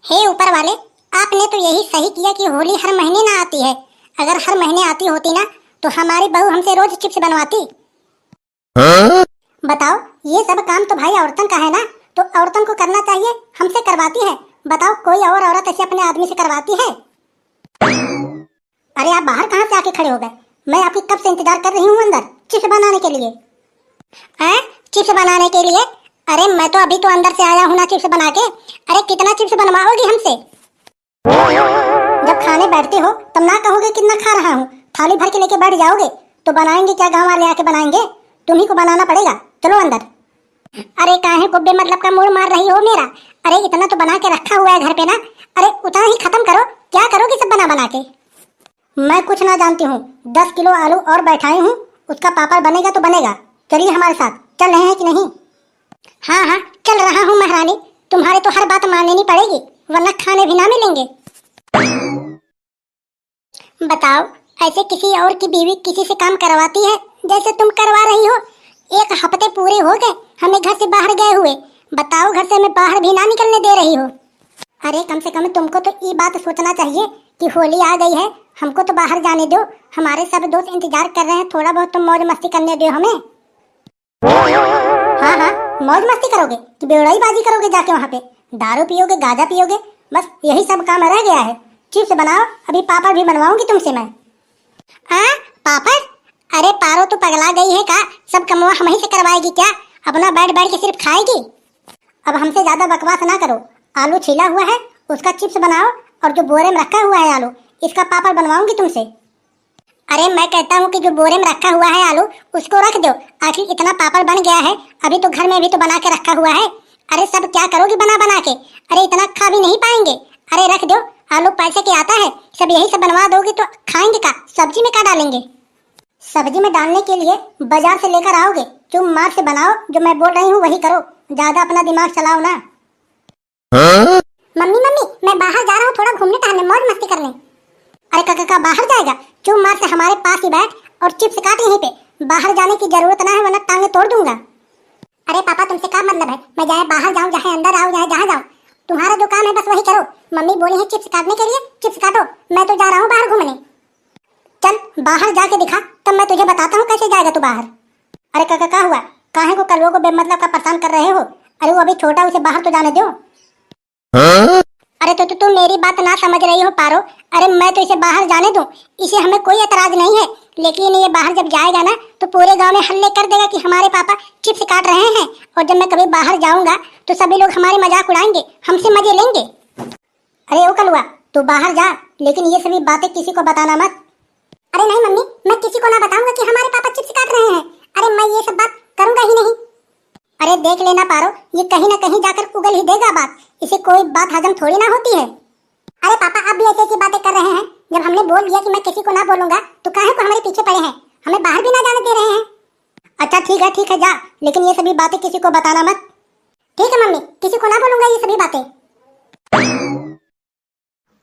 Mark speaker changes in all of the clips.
Speaker 1: हे ऊपर वाले, आपने तो यही सही किया कि होली हर महीने ना आती है। अगर हर महीने आती होती ना तो हमारी बहू हमसे रोज चिप्स बनवाती। बताओ, ये सब काम तो भाई औरतन का है ना, तो औरतन को करना चाहिए, हमसे करवाती है। बताओ, कोई और औरत ऐसे अपने आदमी से करवाती है? अरे आप बाहर कहाँ से आके खड़े हो गए? मैं आपकी कब से इंतजार कर रही हूँ अंदर चिप्स बनाने के लिए। हैं? चिप्स बनाने के लिए? अरे मैं तो अभी तो अंदर से आया हूँ ना चिप्स बना के। अरे कितना चिप्स बनवाओगी हमसे? जब खाने बैठते हो तब ना कहोगे कितना खा रहा हूँ, थाली भर के लेके बैठ जाओगे तो बनाएंगे क्या? गाँव वाले आके बनाएंगे? तुम्ही को बनाना पड़ेगा, चलो अंदर। अरे काहे को बेमतलब का मोड़ मार रही हो मेरा? अरे इतना तो बना के रखा हुआ है घर पे ना, अरे उतना ही खत्म करो। क्या करोगी सब बना बना के? मैं कुछ ना जानती हूँ। 10 किलो आलू और बैठाई हूँ, उसका पापड़ बनेगा तो बनेगा। चलिए हमारे साथ, चल रहे हैं कि नहीं? हाँ हाँ चल रहा हूँ महारानी, तुम्हारे तो हर बात माननी पड़ेगी वरना खाने भी ना मिलेंगे। बताओ, ऐसे किसी और की बीवी किसी से काम करवाती है जैसे तुम करवा रही हो? 1 हफ्ते पूरे हो गए हमें घर से बाहर गए हुए, बताओ घर से हमें बाहर भी ना निकलने दे रही हो। अरे कम से कम तुमको तो ये बात सोचना चाहिए कि होली आ गई है, हमको तो बाहर जाने दो। हमारे सब दोस्त इंतजार कर रहे हैं, थोड़ा बहुत तुम मौज मस्ती करने दो हमें। हाँ हाँ, मौज मस्ती करोगे कि बेवड़ाईबाजी करोगे? जाके वहाँ पे दारू पियोगे, गांजा पियोगे, बस यही सब काम रह गया है। चिप्स बनाओ, अभी पापड़ भी बनवाऊंगी तुमसे मैं। हाँ पापड़? अरे पारो तो पगला गई है का? सब कमवा हम ही से करवाएगी क्या? अपना बैठ बैठ के सिर्फ खाएगी। अब हमसे ज्यादा बकवास ना करो। आलू छीला हुआ है उसका चिप्स बनाओ, और जो बोरे में रखा हुआ है आलू, इसका पापड़ बनवाऊंगी तुमसे। अरे मैं कहता हूँ कि जो बोरे में रखा हुआ है आलू उसको रख दो, आखिर इतना पापड़ बन गया है, अभी तो घर में भी तो बना के रखा हुआ है। अरे सब क्या करोगी बना बना के? अरे इतना खा भी नहीं पाएंगे। अरे रख दो, आलू पैसे के आता है, सब यही सब बनवा दोगी तो खाएंगे का? सब्जी में क्या डालेंगे? सब्जी में डालने के लिए बाजार से लेकर आओगे, चुप मार से बनाओ, जो मैं बोल रही हूँ वही करो, ज्यादा अपना दिमाग चलाओ ना। मम्मी मम्मी, मैं बाहर जा रहा हूँ थोड़ा घूमने टहलने, मौज मस्ती करने। अरे काका बाहर जाएगा? चुप मार से हमारे पास ही बैठ और चिप्स काट यहीं पे, बाहर जाने की जरूरत ना है वरना टांगे तोड़ दूंगा। अरे पापा तुमसे क्या मतलब है? मैं चाहे बाहर जाऊँ, चाहे अंदर आऊँ, चाहे जहाँ जाऊँ, तुम्हारा जो काम है बस वही करो। मम्मी बोली है चिप्स काटने के लिए, चिप्स काटो, मैं तो जा रहा हूँ बाहर घूमने। चल बाहर जाके दिखा, तब मैं तुझे बताता हूँ कैसे जाएगा तू बाहर। अरे काका क्या हुआ? काहे को कलुओं को बेमतलब का परेशान कर रहे हो? अरे वो अभी छोटा, उसे बाहर तो जाने दो। अरे तो तुम मेरी बात ना समझ रही हो पारो। अरे मैं तो इसे बाहर जाने दूं, इसे हमें कोई एतराज नहीं है, लेकिन ये बाहर जब जाएगा ना तो पूरे गांव में हल्ले कर देगा कि हमारे पापा चिप्स काट रहे हैं, और जब मैं कभी बाहर जाऊंगा तो सभी लोग हमारे मजाक उड़ाएंगे, हमसे मजे लेंगे। अरे ओ कलुआ, तू बाहर जा, लेकिन ये सभी बातें किसी को बताना मत। अरे नहीं मम्मी, मैं किसी को ना बताऊंगा कि हमारे पापा चिप्स काट रहे हैं। अरे मैं ये सब बात करूंगा ही नहीं। अरे देख लेना पारो, ये कहीं ना कहीं जाकर उगल ही देगा बात, इसे कोई बात हजम थोड़ी ना होती है। अरे पापा आप भी ऐसी बातें कर रहे हैं? जब हमने बोल दिया कि मैं किसी को ना बोलूंगा तो काहे को हमारे पीछे पड़े हैं, हमें बाहर भी ना जाने दे रहे हैं। अच्छा ठीक है जा, लेकिन ये सभी बातें किसी को बताना मत। ठीक है मम्मी, किसी को ना बोलूंगा ये सभी बातें।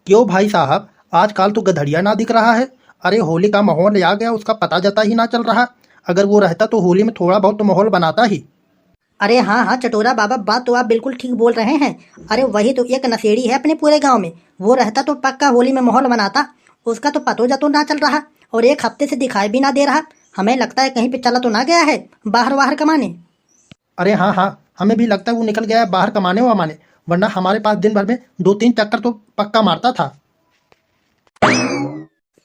Speaker 2: क्यों भाई साहब, आजकल तो गधड़िया ना दिख रहा है। अरे होली का माहौल आ गया, उसका पता जता ही ना चल रहा। अगर वो रहता तो होली में थोड़ा बहुत तो माहौल बनाता ही।
Speaker 3: अरे हाँ हाँ चटोरा बाबा, बात तो आप बिल्कुल ठीक बोल रहे हैं। अरे वही तो एक नशेड़ी है अपने पूरे गांव में, वो रहता तो पक्का होली में माहौल बनाता। उसका तो पतो जतो ना चल रहा, और 1 हफ्ते से दिखाई भी ना दे रहा। हमें लगता है कहीं पे चला तो ना गया है बाहर वाहर कमाने।
Speaker 2: अरे हाँ, हमें भी लगता है वो निकल गया है बाहर कमाने वमाने, वरना हमारे पास दिन भर में 2-3 चक्कर तो पक्का मारता था।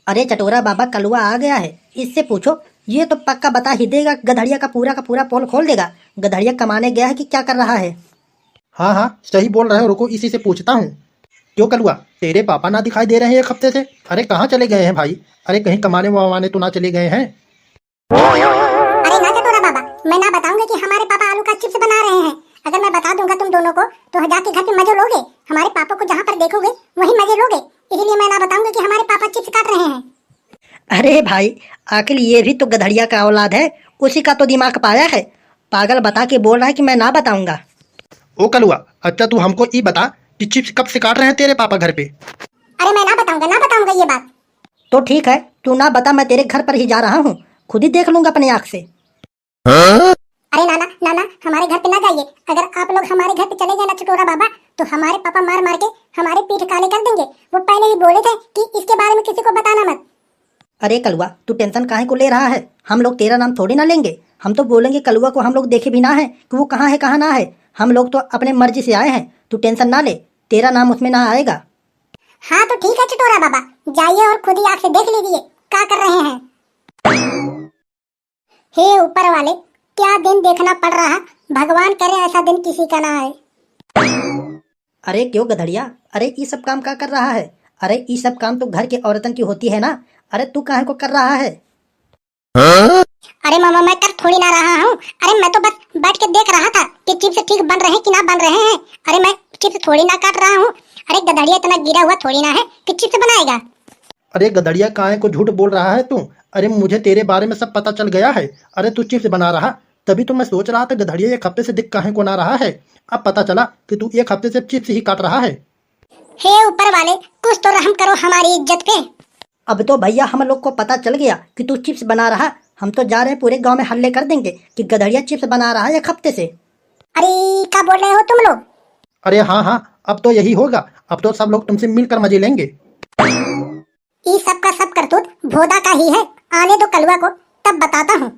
Speaker 3: अरे चटोरा बाबा, कलुआ आ गया है, इससे पूछो, ये तो पक्का बता ही देगा। गधड़िया का पूरा पोल खोल देगा। गधड़िया कमाने गया है कि क्या कर रहा है।
Speaker 2: हाँ सही बोल रहे हो, रुको इसी से पूछता हूँ। क्यों कलुआ, तेरे पापा ना दिखाई दे रहे हैं 1 हफ्ते से? अरे कहाँ चले गए हैं भाई? अरे कहीं कमाने वमाने तो ना चले गए हैं?
Speaker 1: अरे ना चटोरा बाबा, मैं ना बताऊंगा कि हमारे पापा आलू का चिप्स बना रहे हैं। अगर मैं बता दूंगा तुम दोनों को तो जाके घर पे मजे लोगे, हमारे पापा को जहाँ पर देखोगे वही मजे लोगे, इसलिए मैं ना बताऊंगा कि हमारे पापा चिप्स काट रहे हैं।
Speaker 3: अरे भाई, आखिर ये भी तो गधड़िया का औलाद है, उसी का तो दिमाग पाया है। पागल बता के बोल रहा है कि मैं ना बताऊंगा।
Speaker 2: ओ कलुआ, अच्छा तू हमको ये बता कि चिप्स कब से काट रहे हैं तेरे पापा घर पे?
Speaker 1: अरे मैं ना बताऊंगा ये बात।
Speaker 3: तो ठीक है, तू ना बता, मैं तेरे घर पर ही जा रहा हूँ, खुद ही देख लूंगा अपनी आँख से।
Speaker 1: अरे नाना नाना, हमारे घर पे ना जाइए। अगर आप लोग हमारे घर पे चले गए ना चटोरा बाबा, तो हमारे पापा मार मार के हमारे पीठ काले कर देंगे। वो पहले ही बोले थे कि इसके बारे में किसी को बताना मत।
Speaker 3: अरे कलुआ, तू टेंशन काहे को ले रहा है? हम लोग तेरा नाम थोड़ी ना लेंगे। हम तो बोलेंगे कलुआ को हम लोग देखे भी ना है कि वो कहाँ है कहाँ ना है। हम लोग तो अपने मर्जी से आए हैं, तू टेंशन ना ले, तेरा नाम उसमें ना आएगा।
Speaker 1: हाँ तो ठीक है चटोरा बाबा, जाइए और खुद ही आँख से देख लीजिए क्या कर रहे हैं। हे ऊपर वाले, क्या दिन देखना पड़ रहा, भगवान करे ऐसा दिन किसी का ना आए।
Speaker 3: अरे क्यों गधड़िया, अरे ये सब काम क्या कर रहा है? अरे ये सब काम तो घर के औरतन की होती है ना। अरे तू काहे को कर रहा है?
Speaker 1: अरे मामा, मैं कर थोड़ी ना रहा हूँ। अरे मैं तो बस बैठ के देख रहा था कि चिप्स ठीक बन रहे हैं कि ना बन रहे हैं। अरे मैं चिप्स थोड़ी ना काट रहा हूँ। अरे गधड़िया इतना गिरा हुआ थोड़ी ना है कि चिप्स बनाएगा।
Speaker 2: अरे गदड़िया, काहे को झूठ बोल रहा है तू? अरे मुझे तेरे बारे में सब पता चल गया है। अरे तू चिप्स बना रहा, तभी तो मैं सोच रहा था गधड़िया एक हफ्ते से दिख काहे को ना रहा है। अब पता चला कि तू एक हफ्ते से चिप्स ही काट रहा है।
Speaker 1: हे ऊपर वाले, कुछ तो रहम करो हमारी इज्जत पे।
Speaker 3: अब तो भैया हम लोग को पता चल गया कि तू चिप्स बना रहा। हम तो जा रहे हैं पूरे गांव में हल्ले कर देंगे कि गधड़िया चिप्स बना रहा है एक हफ्ते से।
Speaker 1: अरे क्या बोल रहे हो तुम लोग?
Speaker 2: अरे हाँ हाँ, अब तो यही होगा। अब तो सब लोग तुमसे मिलकर मजे लेंगे।
Speaker 1: ये सब का सब करतूत भोदा का ही है। आने दो कलुआ को, तब बताता हूँ।